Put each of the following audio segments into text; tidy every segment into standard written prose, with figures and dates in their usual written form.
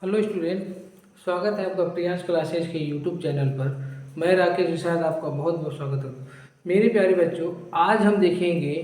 Hello student. स्वागत है आपका प्रियांश क्लासेज के यूट्यूब चैनल पर। मैं राकेश निषाद आपका बहुत बहुत स्वागत करता हूँ। मेरे प्यारे बच्चों, आज हम देखेंगे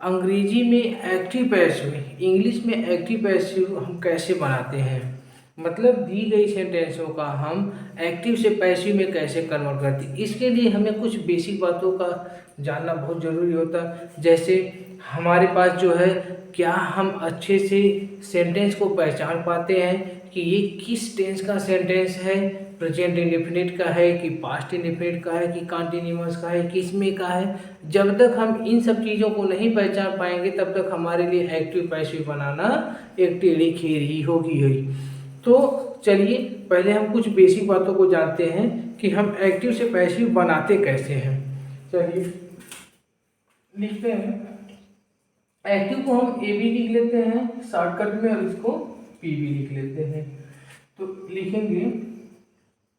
अंग्रेजी में एक्टिव पैसिव, इंग्लिश में एक्टिव पैसिव हम कैसे बनाते हैं। मतलब दी गई सेंटेंसों का हम एक्टिव से पैसिव में कैसे कन्वर्ट करते हैं। इसके लिए हमें कुछ बेसिक बातों का जानना बहुत ज़रूरी होता है। जैसे हमारे पास जो है, क्या हम अच्छे से सेंटेंस को पहचान पाते हैं कि ये किस टेंस का सेंटेंस है, प्रेजेंट इंडेफिनिट का है कि पास्ट इंडेफिनिट का है कि कंटीन्यूअस का है, किस में का है। जब तक हम इन सब चीज़ों को नहीं पहचान पाएंगे तब तक हमारे लिए एक्टिव पैसिव बनाना एक टेढ़ी खीर ही होगी। तो चलिए पहले हम कुछ बेसिक बातों को जानते हैं कि हम एक्टिव से पैसिव बनाते कैसे हैं। चलिए लिखते हैं। एक्टिव को हम ए बी लिख लेते हैं शॉर्टकट में, और इसको पी बी लिख लेते हैं। तो लिखेंगे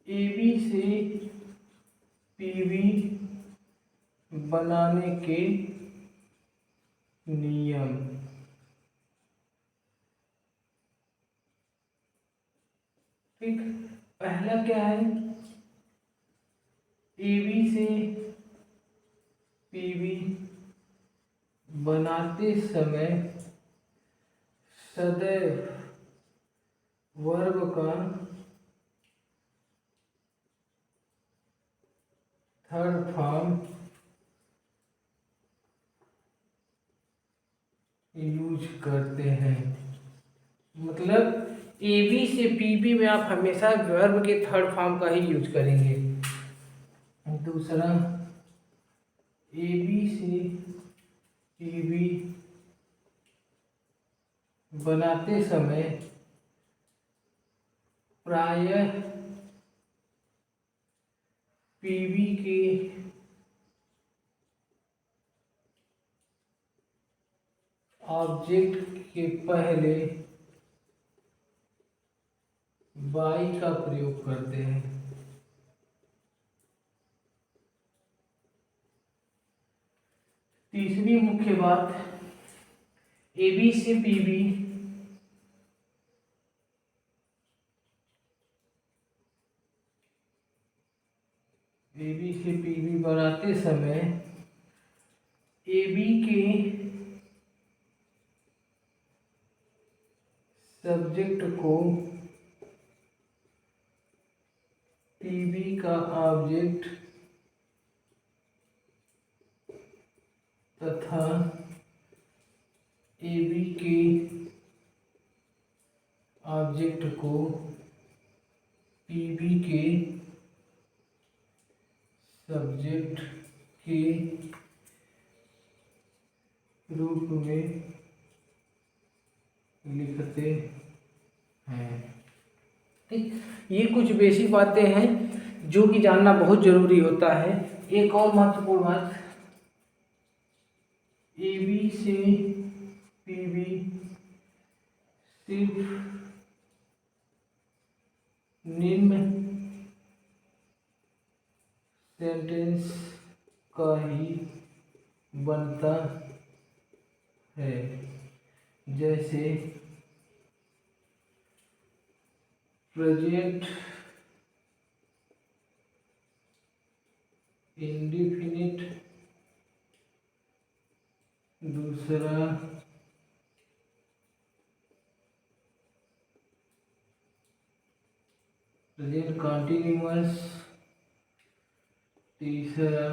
ए बी से पी बी बनाने के नियम। ठीक, पहला क्या है, ए बी से पी बी बनाते समय सदैव वर्ब का थर्ड फॉर्म यूज करते हैं। मतलब ए बी से पी बी में आप हमेशा वर्ब के थर्ड फॉर्म का ही यूज करेंगे। दूसरा, ए बी से पी बी बनाते समय प्रायः पीबी के ऑब्जेक्ट के पहले बाई का प्रयोग करते हैं। तीसरी मुख्य बात, ए बी से पी बी बनाते समय ए बी के सब्जेक्ट को पी बी का ऑब्जेक्ट तथा ए बी के ऑब्जेक्ट को पी बी के सब्जेक्ट के रूप में लिखते हैं। ठीक, ये कुछ बेसिक बातें हैं जो कि जानना बहुत जरूरी होता है। एक और महत्वपूर्ण बात, ए बी से पी बी सिर्फ निम्न सेंटेंस का ही बनता है। जैसे प्रेजेंट इंडेफिनिट, दूसरा प्रेजेंट कंटीन्यूअस, तीसरा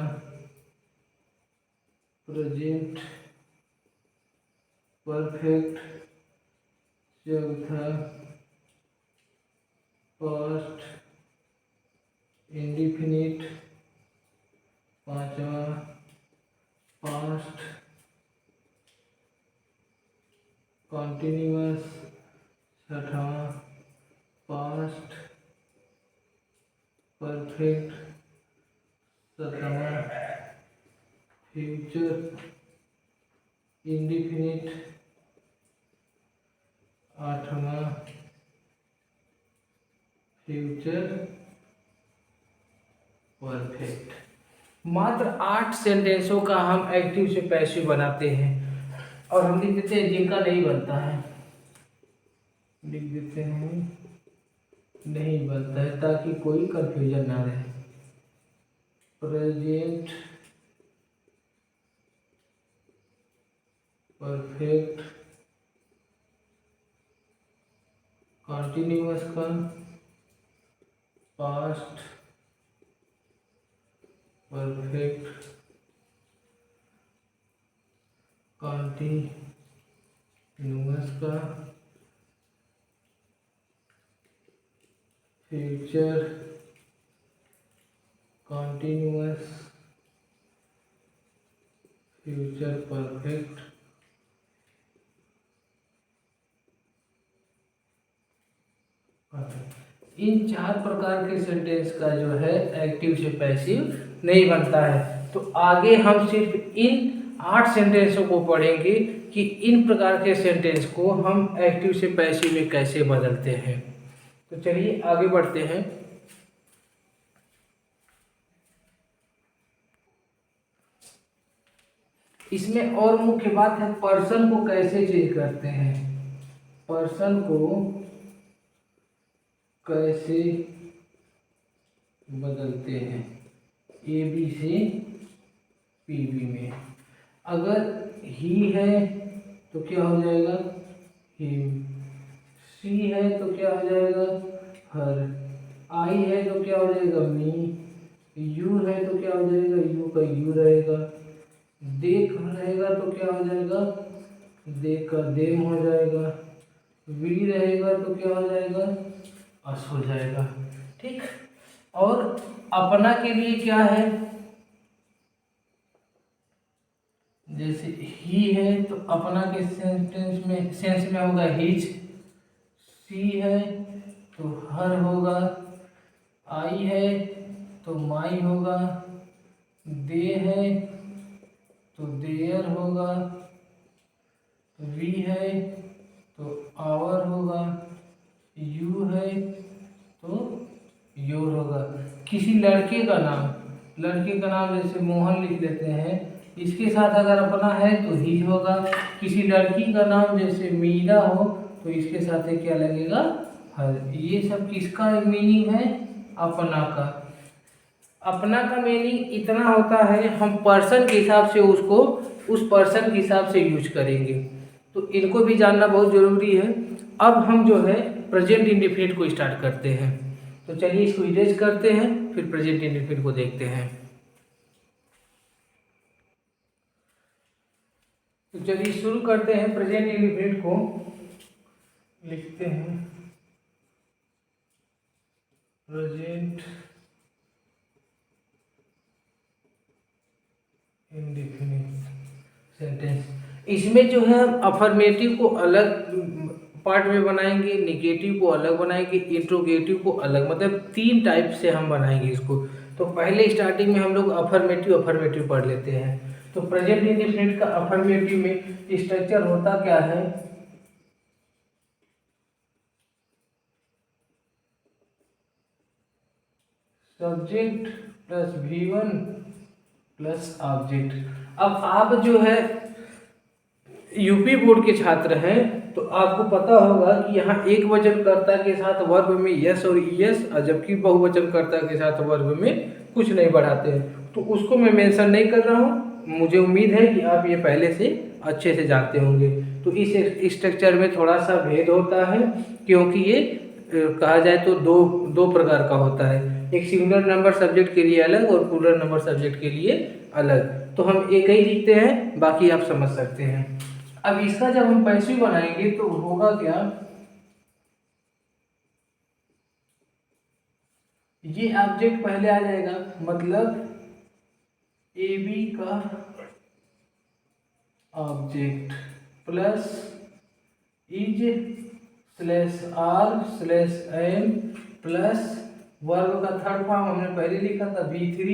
प्रेजेंट परफेक्ट, चौथा पास्ट इंडेफिनिट, पांचवा पास्ट कंटीन्यूअस, छठवां पास्ट परफेक्ट, सातवां फ्यूचर इंडेफिनिट, आठवां फ्यूचर परफेक्ट। मात्र 8 सेंटेंसों का हम एक्टिव से पैसिव बनाते हैं, और हम लिख देते हैं जिनका नहीं बनता है, लिख देते हैं नहीं बनता है, ताकि कोई कंफ्यूजन ना रहे। प्रेजेंट परफेक्ट कॉन्टिन्यूअस का पास्ट परफेक्ट कॉन्टिन्यूअस का future continuous future perfect in 4 प्रकार के सेंटेंस का जो है एक्टिव से पैसिव नहीं बनता है। तो आगे हम सिर्फ इन 8 सेंटेंसों को पढ़ेंगे कि इन प्रकार के सेंटेंस को हम एक्टिव से पैसिव में कैसे बदलते हैं। तो चलिए आगे बढ़ते हैं। इसमें और मुख्य बात है पर्सन को कैसे चेंज करते हैं, पर्सन को कैसे बदलते हैं ए बी से पी बी में। अगर ही है तो क्या हो जाएगा हिम, सी है तो क्या हो जाएगा हर, आई है तो क्या हो जाएगा मी, यू है तो क्या हो जाएगा यू का यू रहेगा, देख रहेगा तो क्या हो जाएगा देख का देम हो जाएगा, वी रहेगा तो क्या हो जाएगा अस हो जाएगा। ठीक। और अपना के लिए क्या है, जैसे ही है तो अपना के सेंस में होगा हिज, सी है तो हर होगा, आई है तो माई होगा, दे है तो देयर होगा, वी है तो आवर होगा, यू है तो योर होगा। किसी लड़के का नाम जैसे मोहन लिख देते हैं, इसके साथ अगर अपना है तो ही होगा। किसी लड़की का नाम जैसे मीरा हो तो इसके साथ क्या लगेगा हर। ये सब किसका मीनिंग है, अपना का। अपना का मीनिंग इतना होता है, हम पर्सन के हिसाब से उसको उस पर्सन के हिसाब से यूज करेंगे, तो इनको भी जानना बहुत ज़रूरी है। अब हम जो है प्रेजेंट इंडेफिनिट को स्टार्ट करते हैं। तो चलिए इसको इरेज करते हैं, फिर प्रेजेंट इंडेफिनिट को देखते हैं। तो चलिए शुरू करते हैं। प्रेजेंट इंडेफिनिट को लिखते हैं प्रेजेंट इंडेफिनिट सेंटेंस। इसमें जो है हम अफर्मेटिव को अलग पार्ट में बनाएंगे, निगेटिव को अलग बनाएंगे, इंट्रोगेटिव को अलग, मतलब 3 टाइप से हम बनाएंगे इसको। तो पहले स्टार्टिंग में हम लोग अफर्मेटिव पढ़ लेते हैं। तो प्रेजेंट इंडेफिनिट का अफर्मेटिव में स्ट्रक्चर होता क्या है, subject plus V1 plus object. अब आप जो है यूपी बोर्ड के छात्र हैं तो आपको पता होगा कि यहाँ एक वचनकर्ता के साथ वर्ब में यस और ईएस, और जबकि बहुवचनकर्ता के साथ वर्ब में कुछ नहीं बढ़ाते हैं। तो उसको मैं मेंशन नहीं कर रहा हूँ, मुझे उम्मीद है कि आप ये पहले से अच्छे से जानते होंगे। तो इस स्ट्रक्चर में थोड़ा सा भेद होता है, क्योंकि ये कहा जाए तो दो प्रकार का होता है। एक सिंगुलर नंबर सब्जेक्ट के लिए अलग और प्लूरल नंबर सब्जेक्ट के लिए अलग। तो हम एक ही लिखते हैं, बाकी आप समझ सकते हैं। अब इसका जब हम पैसिव बनाएंगे तो होगा क्या, ये ऑब्जेक्ट पहले आ जाएगा, मतलब ए बी का object plus is slash are slash am plus verb का थर्ड फॉर्म हमने पहले लिखा था V3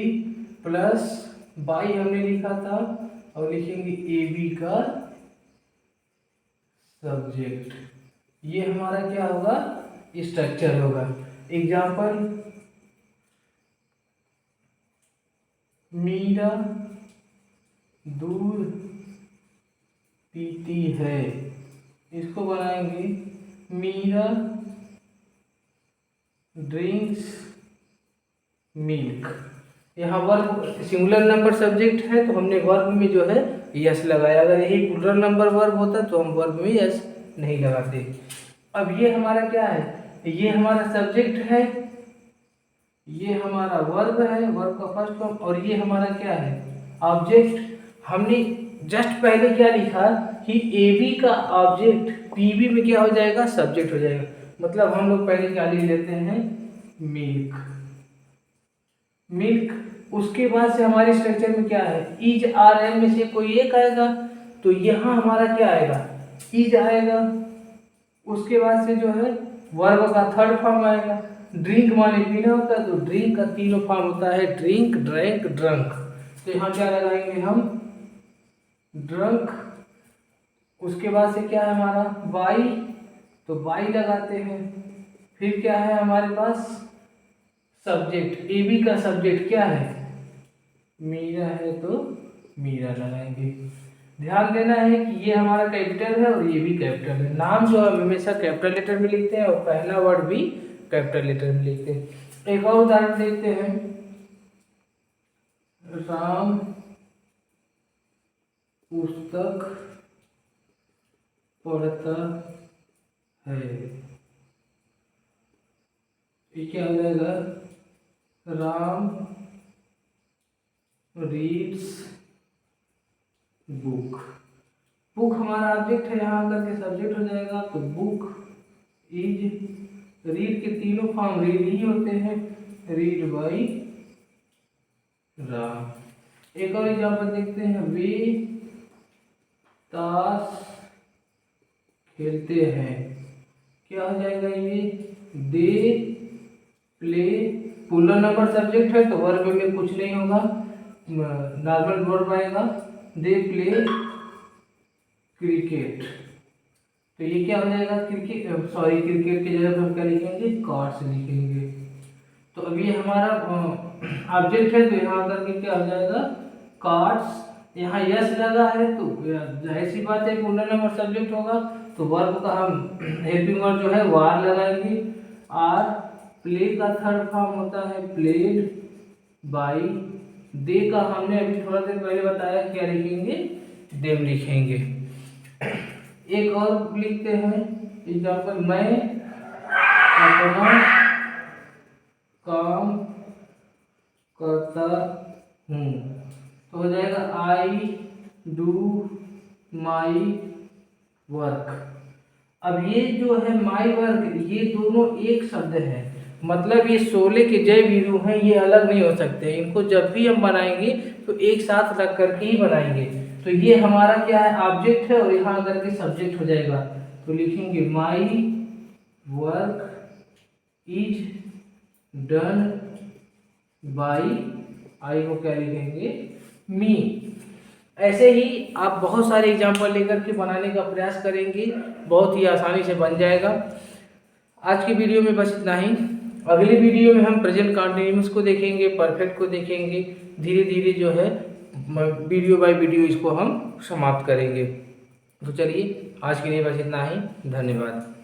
प्लस बाई हमने लिखा था, और लिखेंगे ए बी का सब्जेक्ट। ये हमारा क्या होगा, स्ट्रक्चर होगा। एग्जाम्पल, मीरा दूध पीती है, इसको बनाएंगे मीरा ड्रिंक्स मिल्क। यहाँ वर्ब सिंगुलर नंबर सब्जेक्ट है तो हमने वर्ब में जो है यस लगाया। अगर यही प्लूरल नंबर वर्ब होता तो हम वर्ब में यस नहीं लगाते। अब ये हमारा क्या है, ये हमारा सब्जेक्ट है, ये हमारा वर्ब है, वर्ब का फर्स्ट फॉर्म, और ये हमारा क्या है ऑब्जेक्ट। हमने जस्ट पहले क्या लिखा कि ए बी का ऑब्जेक्ट पी बी में क्या हो जाएगा, सब्जेक्ट हो जाएगा। मतलब हम लोग पहले क्या लिख लेते हैं, मिल्क। मिल्क उसके बाद से हमारे स्ट्रक्चर में क्या है, इज आर एम में से कोई एक आएगा तो यहाँ हमारा क्या आएगा, इज आएगा। उसके बाद से जो है वर्ब का थर्ड फॉर्म आएगा। ड्रिंक माने पीना होता है तो ड्रिंक का तीनों फॉर्म होता है, ड्रिंक, ड्रैंक, ड्रंक। तो यहाँ क्या लगाएंगे हम, ड्रंक। उसके बाद से क्या है हमारा बाई, तो बाई लगाते हैं। फिर क्या है हमारे पास सब्जेक्ट, ए बी का सब्जेक्ट क्या है, मीरा है तो मीरा लगाएंगे। ध्यान देना है कि ये हमारा कैपिटल है और ये भी कैपिटल है। नाम जो हम हमेशा कैपिटल लेटर में लिखते हैं और पहला वर्ड भी कैपिटल लेटर में लिखते हैं। एक और उदाहरण देखते हैं, राम पुस्तक पढ़ता है, ये क्या हो जाएगा, राम रीड्स बुक। बुक हमारा ऑब्जेक्ट है, यहाँ आकर के सब्जेक्ट हो जाएगा तो बुक इज। रीड के तीनों फॉर्म रीड ही होते हैं, रीड बाई राम। एक और एग्जाम्पल देखते हैं, वे ताश खेलते हैं, क्या हो जाएगा ये, they play. Plural number subject है तो वर्ब में कुछ नहीं होगा, नॉर्मल वर्ब आएगा, दे प्ले क्रिकेट। तो ये क्या हो जाएगा, क्रिकेट, सॉरी क्रिकेट की जगह पर हम क्या लिखेंगे, कार्ड्स लिखेंगे। तो अब ये हमारा ऑब्जेक्ट है तो यहाँ आकर के क्या हो जाएगा, कार्ड्स। यहाँ यस लगा है तो जाहिर सी बात है प्लूरल नंबर सब्जेक्ट होगा तो वर्ब का हम हेल्पिंग वर्ब जो है वार लगाएंगे, आर। प्ले का थर्ड फॉर्म होता है प्लेड बाई। दे का हमने अभी थोड़ा देर पहले बताया क्या लिखेंगे, देम लिखेंगे। एक और लिखते हैं एग्जाम्पल, मैं अपना काम करता हूँ, तो हो जाएगा आई डू माई वर्क। अब ये जो है माई वर्क, ये दोनों एक शब्द है, मतलब ये शोले के जय वीरू हैं, ये अलग नहीं हो सकते। इनको जब भी हम बनाएंगे तो एक साथ रख करके ही बनाएंगे। तो ये हमारा क्या है, ऑब्जेक्ट है और यहाँ आकर के सब्जेक्ट हो जाएगा तो लिखेंगे my work is done by, I को क्या लिखेंगे, मी। ऐसे ही आप बहुत सारे एग्जाम्पल लेकर के बनाने का प्रयास करेंगे, बहुत ही आसानी से बन जाएगा। आज की वीडियो में बस इतना ही। अगली वीडियो में हम प्रेजेंट कंटिन्यूअस को देखेंगे, परफेक्ट को देखेंगे, धीरे धीरे जो है वीडियो बाय वीडियो इसको हम समाप्त करेंगे। तो चलिए आज के लिए बस इतना ही, धन्यवाद।